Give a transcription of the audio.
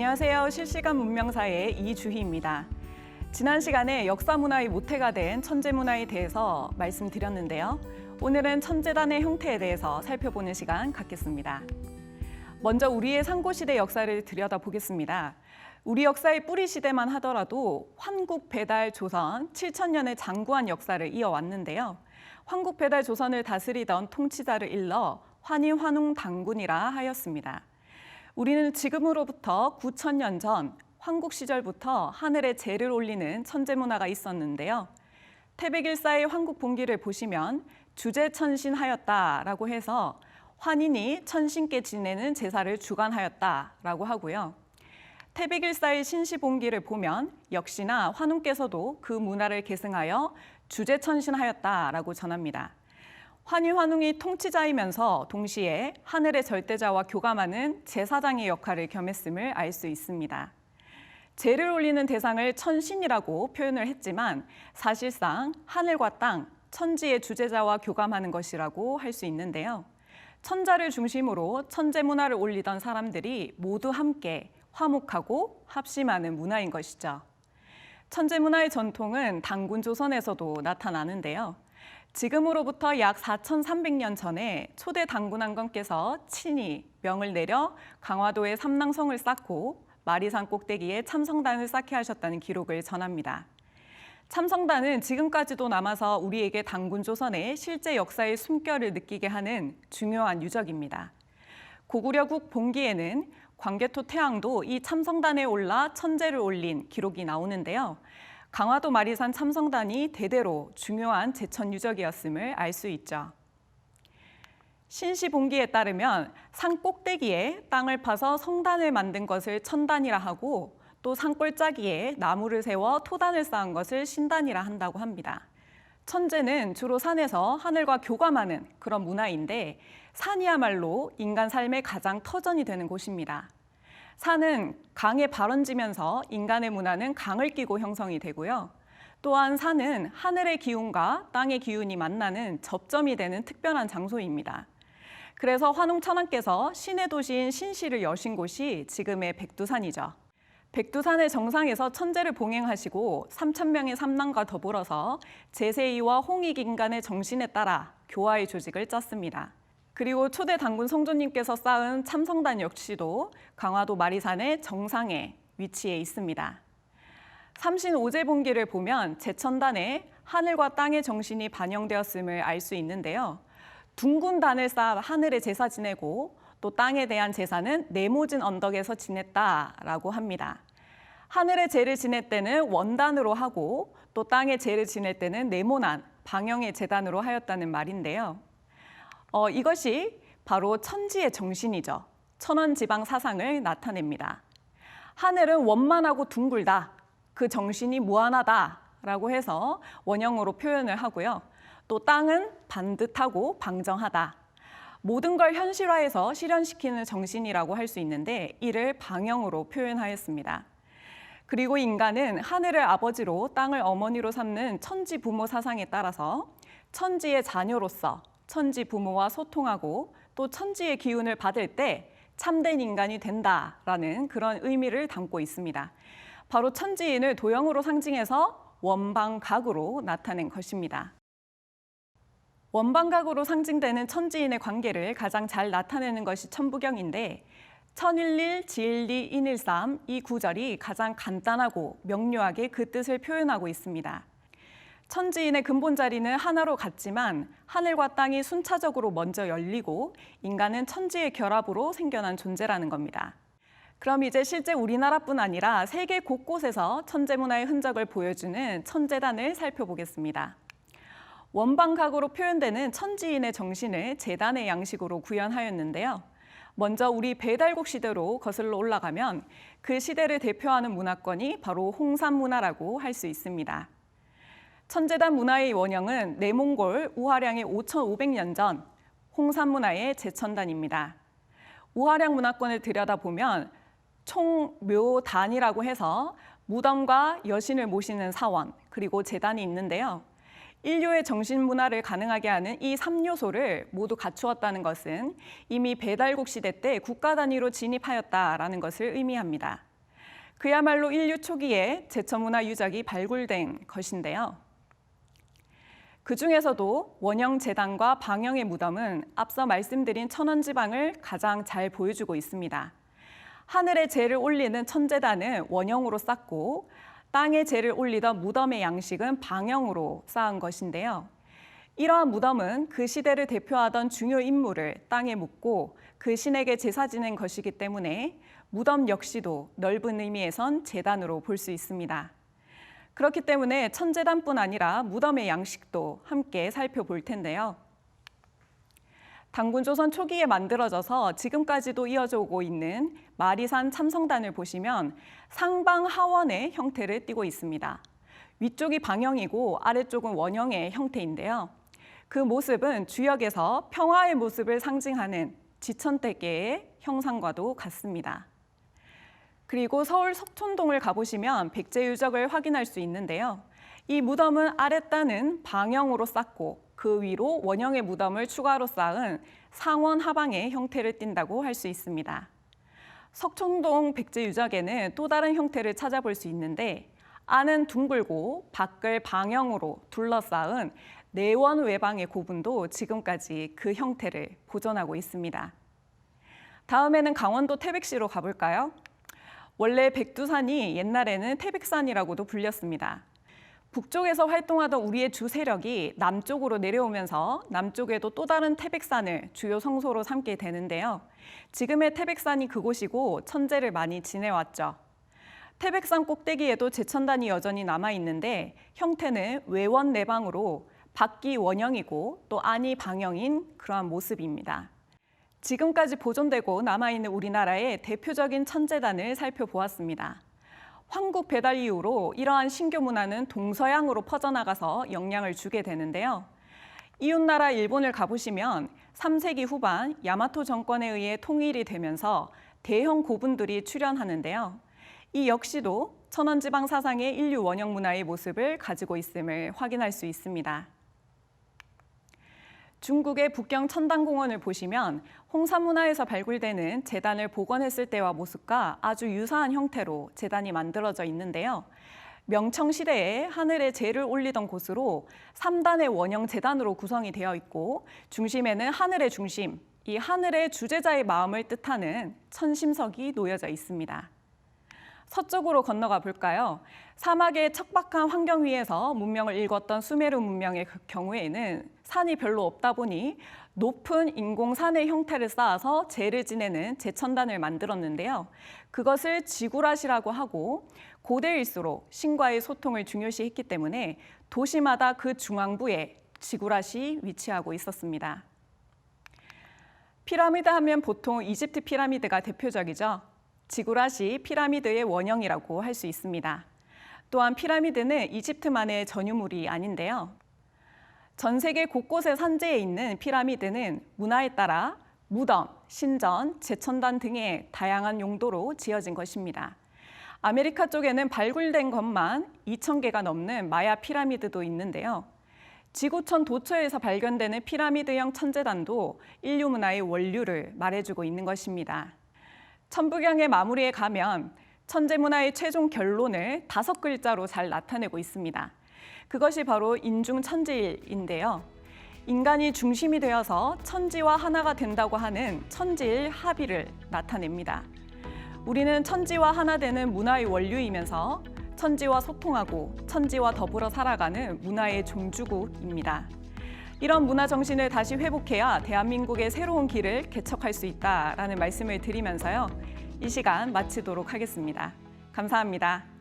안녕하세요. 실시간 문명사의 이주희입니다. 지난 시간에 역사문화의 모태가 된 천재문화에 대해서 말씀드렸는데요. 오늘은 천재단의 형태에 대해서 살펴보는 시간 갖겠습니다. 먼저 우리의 상고시대 역사를 들여다보겠습니다. 우리 역사의 뿌리 시대만 하더라도 환국 배달 조선 7천년의 장구한 역사를 이어왔는데요. 환국 배달 조선을 다스리던 통치자를 일러 환인 환웅 당군이라 하였습니다. 우리는 지금으로부터 9천년 전 황국 시절부터 하늘에 제를 올리는 천재 문화가 있었는데요. 태백일사의 황국 본기를 보시면 주제천신하였다라고 해서 환인이 천신께 지내는 제사를 주관하였다라고 하고요. 태백일사의 신시본기를 보면 역시나 환웅께서도 그 문화를 계승하여 주제천신하였다라고 전합니다. 환인 환웅이 통치자이면서 동시에 하늘의 절대자와 교감하는 제사장의 역할을 겸했음을 알 수 있습니다. 제를 올리는 대상을 천신이라고 표현을 했지만 사실상 하늘과 땅, 천지의 주제자와 교감하는 것이라고 할 수 있는데요. 천자를 중심으로 천재 문화를 올리던 사람들이 모두 함께 화목하고 합심하는 문화인 것이죠. 천재 문화의 전통은 당군 조선에서도 나타나는데요. 지금으로부터 약 4,300년 전에 초대 당군왕건께서 친히 명을 내려 강화도에 삼랑성을 쌓고 마리산 꼭대기에 참성단을 쌓게 하셨다는 기록을 전합니다. 참성단은 지금까지도 남아서 우리에게 당군 조선의 실제 역사의 숨결을 느끼게 하는 중요한 유적입니다. 고구려국 본기에는 광개토 태왕도 이 참성단에 올라 천제를 올린 기록이 나오는데요. 강화도 마리산 참성단이 대대로 중요한 제천 유적이었음을 알 수 있죠. 신시본기에 따르면 산 꼭대기에 땅을 파서 성단을 만든 것을 천단이라 하고 또 산골짜기에 나무를 세워 토단을 쌓은 것을 신단이라 한다고 합니다. 천제는 주로 산에서 하늘과 교감하는 그런 문화인데 산이야말로 인간 삶의 가장 터전이 되는 곳입니다. 산은 강에 발원지면서 인간의 문화는 강을 끼고 형성이 되고요. 또한 산은 하늘의 기운과 땅의 기운이 만나는 접점이 되는 특별한 장소입니다. 그래서 환웅천왕께서 신의 도시인 신시를 여신 곳이 지금의 백두산이죠. 백두산의 정상에서 천제를 봉행하시고 3,000명의 삼랑과 더불어서 제세이와 홍익인간의 정신에 따라 교화의 조직을 짰습니다. 그리고 초대 당군 성조님께서 쌓은 참성단 역시도 강화도 마리산의 정상에 위치해 있습니다. 삼신오제본기를 보면 제천단에 하늘과 땅의 정신이 반영되었음을 알 수 있는데요. 둥근 단을 쌓아 하늘에 제사 지내고 또 땅에 대한 제사는 네모진 언덕에서 지냈다라고 합니다. 하늘에 제를 지낼 때는 원단으로 하고 또 땅에 제를 지낼 때는 네모난 방형의 제단으로 하였다는 말인데요. 이것이 바로 천지의 정신이죠. 천원지방 사상을 나타냅니다. 하늘은 원만하고 둥글다. 그 정신이 무한하다라고 해서 원형으로 표현을 하고요. 또 땅은 반듯하고 방정하다. 모든 걸 현실화해서 실현시키는 정신이라고 할 수 있는데 이를 방형으로 표현하였습니다. 그리고 인간은 하늘을 아버지로 땅을 어머니로 삼는 천지 부모 사상에 따라서 천지의 자녀로서 천지 부모와 소통하고 또 천지의 기운을 받을 때 참된 인간이 된다라는 그런 의미를 담고 있습니다. 바로 천지인을 도형으로 상징해서 원방각으로 나타낸 것입니다. 원방각으로 상징되는 천지인의 관계를 가장 잘 나타내는 것이 천부경인데 천일일, 지일리, 인일삼 이 구절이 가장 간단하고 명료하게 그 뜻을 표현하고 있습니다. 천지인의 근본 자리는 하나로 같지만 하늘과 땅이 순차적으로 먼저 열리고 인간은 천지의 결합으로 생겨난 존재라는 겁니다. 그럼 이제 실제 우리나라뿐 아니라 세계 곳곳에서 천재 문화의 흔적을 보여주는 천재단을 살펴보겠습니다. 원방각으로 표현되는 천지인의 정신을 제단의 양식으로 구현하였는데요. 먼저 우리 배달국 시대로 거슬러 올라가면 그 시대를 대표하는 문화권이 바로 홍산문화라고 할 수 있습니다. 천재단 문화의 원형은 내몽골 우하량의 5,500년 전 홍산문화의 제천단입니다. 우하량 문화권을 들여다보면 총묘단이라고 해서 무덤과 여신을 모시는 사원 그리고 제단이 있는데요. 인류의 정신 문화를 가능하게 하는 이 3요소를 모두 갖추었다는 것은 이미 배달국 시대 때 국가 단위로 진입하였다라는 것을 의미합니다. 그야말로 인류 초기에 제천문화 유적이 발굴된 것인데요. 그 중에서도 원형 제단과 방영의 무덤은 앞서 말씀드린 천원지방을 가장 잘 보여주고 있습니다. 하늘에 재를 올리는 천제단은 원형으로 쌓고 땅에 재를 올리던 무덤의 양식은 방형으로 쌓은 것인데요. 이러한 무덤은 그 시대를 대표하던 중요 인물을 땅에 묻고 그 신에게 제사 지낸 것이기 때문에 무덤 역시도 넓은 의미에선 제단으로 볼 수 있습니다. 그렇기 때문에 천제단뿐 아니라 무덤의 양식도 함께 살펴볼 텐데요. 당군조선 초기에 만들어져서 지금까지도 이어져 오고 있는 마리산 참성단을 보시면 상방하원의 형태를 띠고 있습니다. 위쪽이 방형이고 아래쪽은 원형의 형태인데요. 그 모습은 주역에서 평화의 모습을 상징하는 지천대계의 형상과도 같습니다. 그리고 서울 석촌동을 가보시면 백제유적을 확인할 수 있는데요. 이 무덤은 아랫단은 방형으로 쌓고 그 위로 원형의 무덤을 추가로 쌓은 상원 하방의 형태를 띈다고 할 수 있습니다. 석촌동 백제유적에는 또 다른 형태를 찾아볼 수 있는데 안은 둥글고 밖을 방형으로 둘러싸은 내원 외방의 고분도 지금까지 그 형태를 보존하고 있습니다. 다음에는 강원도 태백시로 가볼까요? 원래 백두산이 옛날에는 태백산이라고도 불렸습니다. 북쪽에서 활동하던 우리의 주 세력이 남쪽으로 내려오면서 남쪽에도 또 다른 태백산을 주요 성소로 삼게 되는데요. 지금의 태백산이 그곳이고 천제를 많이 지내왔죠. 태백산 꼭대기에도 제천단이 여전히 남아있는데 형태는 외원 내방으로 밖이 원형이고 또 안이 방형인 그러한 모습입니다. 지금까지 보존되고 남아있는 우리나라의 대표적인 천제단을 살펴보았습니다. 황국 배달 이후로 이러한 신교 문화는 동서양으로 퍼져나가서 영향을 주게 되는데요. 이웃나라 일본을 가보시면 3세기 후반 야마토 정권에 의해 통일이 되면서 대형 고분들이 출현하는데요. 이 역시도 천원지방 사상의 인류 원형 문화의 모습을 가지고 있음을 확인할 수 있습니다. 중국의 북경 천당공원을 보시면 홍산문화에서 발굴되는 제단을 복원했을 때와 모습과 아주 유사한 형태로 제단이 만들어져 있는데요. 명청시대에 하늘에 재를 올리던 곳으로 3단의 원형 제단으로 구성이 되어 있고 중심에는 하늘의 중심, 이 하늘의 주재자의 마음을 뜻하는 천심석이 놓여져 있습니다. 서쪽으로 건너가 볼까요? 사막의 척박한 환경 위에서 문명을 일궜던 수메르 문명의 경우에는 산이 별로 없다 보니 높은 인공산의 형태를 쌓아서 재를 지내는 제천단을 만들었는데요. 그것을 지구라시라고 하고 고대일수록 신과의 소통을 중요시했기 때문에 도시마다 그 중앙부에 지구라시 위치하고 있었습니다. 피라미드 하면 보통 이집트 피라미드가 대표적이죠. 지구라시 피라미드의 원형이라고 할 수 있습니다. 또한 피라미드는 이집트만의 전유물이 아닌데요. 전 세계 곳곳의 산지에 있는 피라미드는 문화에 따라 무덤, 신전, 제천단 등의 다양한 용도로 지어진 것입니다. 아메리카 쪽에는 발굴된 것만 2,000개가 넘는 마야 피라미드도 있는데요. 지구촌 도처에서 발견되는 피라미드형 천제단도 인류 문화의 원류를 말해주고 있는 것입니다. 천부경의 마무리에 가면 천재문화의 최종 결론을 5글자로 잘 나타내고 있습니다. 그것이 바로 인중천지일인데요. 인간이 중심이 되어서 천지와 하나가 된다고 하는 천지일 합의를 나타냅니다. 우리는 천지와 하나 되는 문화의 원류이면서 천지와 소통하고 천지와 더불어 살아가는 문화의 종주국입니다. 이런 문화 정신을 다시 회복해야 대한민국의 새로운 길을 개척할 수 있다라는 말씀을 드리면서요. 이 시간 마치도록 하겠습니다. 감사합니다.